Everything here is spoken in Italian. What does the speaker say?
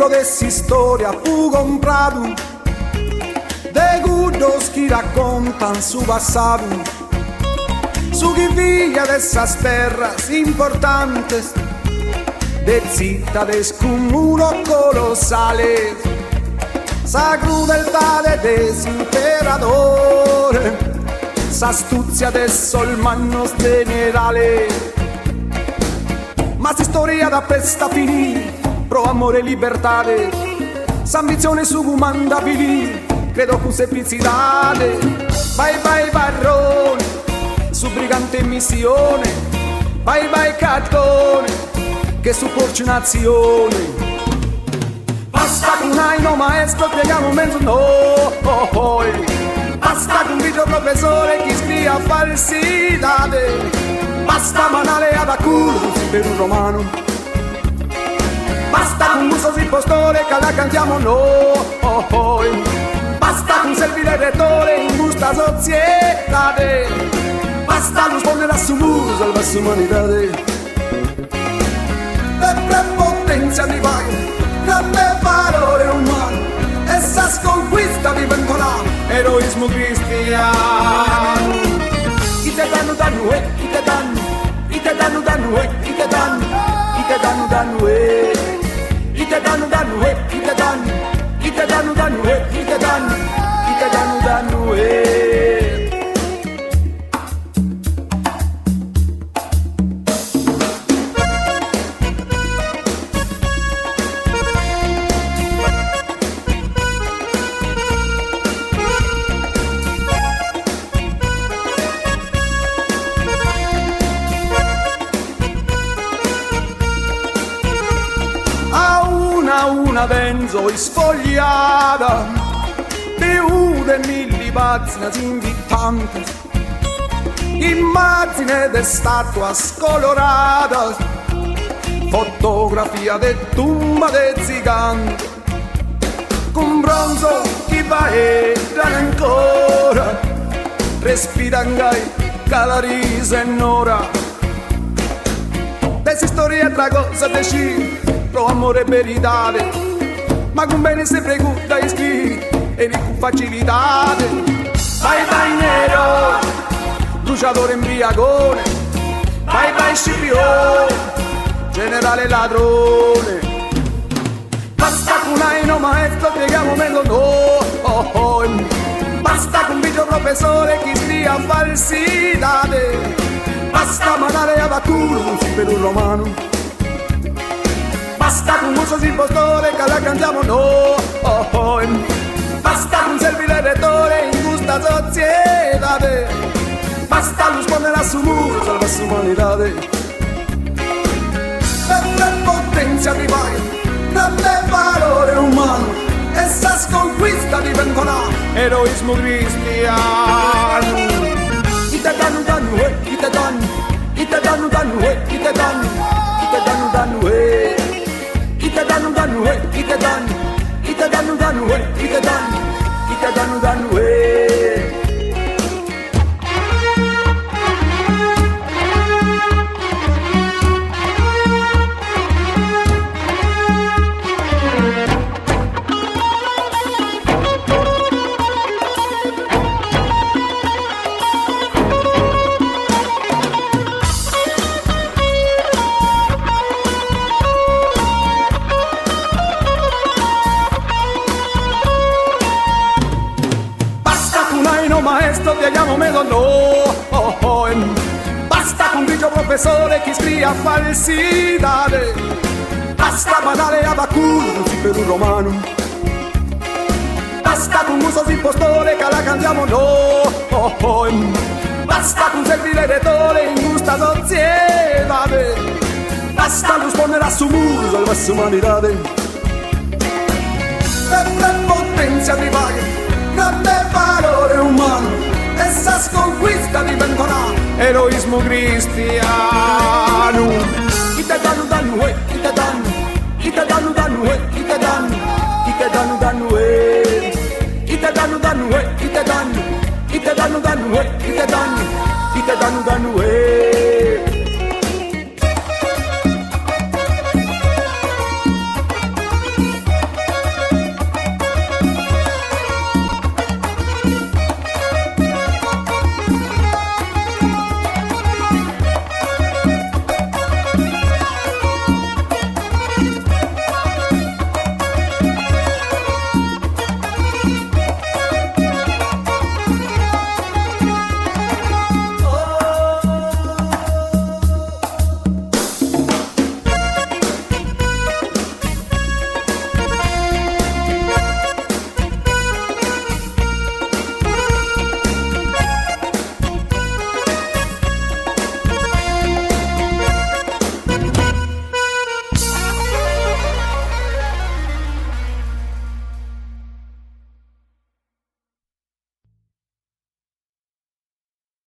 libro de essa história fu comprado de gurdos que raccontan su passado, su que via dessas terras importantes, de cittades con muros colossales, sa crudeltà des imperadores, sa astuzia de sol manos generales. Ma sta storia da pesta finì, pro amore e libertade, s'ambizione su comandabili, credo con semplicidade. Vai vai barrone, su brigante in missione, vai vai cartone, che su fortunazione. Basta con un maestro, spieghiamo mezzo noi. Basta con un video professore che scrive falsidade. Basta manale ad aculo per un romano. Basta con musos impostore che la cantiamo noi. Basta con servire rettore in questa società. Basta non rispondere a su muso salva l'umanità. Le prepotenze di vai, grande valore umano, essa sconquista diventerà eroismo cristiano. I te danno danno i te danno, i te danno danno i te danno, i te danno danno i te danno danno i te danno, i te danno danno i te danno, i te danno danno una venzo sfogliata di ude mille pagine invitanti, immagine de statua scolorata, fotografia de tumba de gigante, con bronzo che vaeggiano ancora, respirangai calorisa e nora. Dessa storia tra cosa decidi, pro amore e verità, ma con bene sempre gutta iscritti e con facilità. Vai vai nero, bruciatore embriagone, vai vai Scipione, generale ladrone. Basta con un maestro, spieghiamo meglio noi. Basta con un video professore che scrive falsidà. Basta mandare a culo per un romano. Basta con musos impostore che la cantiamo noi. Basta con servire rettore in questa società. Basta rispondere a su muro salva l'umanità. La potenza di vai, grande valore umano, essa sconquista diventerà eroismo cristiano. I te danno danno i te danno, i te danno danno i te danno, i te danno danno I te danno danno i te danno, i te danno danno i te danno, i te danno danno maestro, spieghiamo meglio noi. Basta con grigio professore che scrive falsidà. Basta badare a culo per un romano. Basta con musos impostore che la cantiamo noi. Basta con servire rettore in questa società. Basta rispondere a su muro salva l'umanità. Le prepotenze di vai, grande valore umano, essa sconquista diventerà eroismo cristiano. I te danno danno i te danno, i te danno danno i te danno, i te danno danno i te danno danno i te danno, i te danno danno i te danno, i te danno danno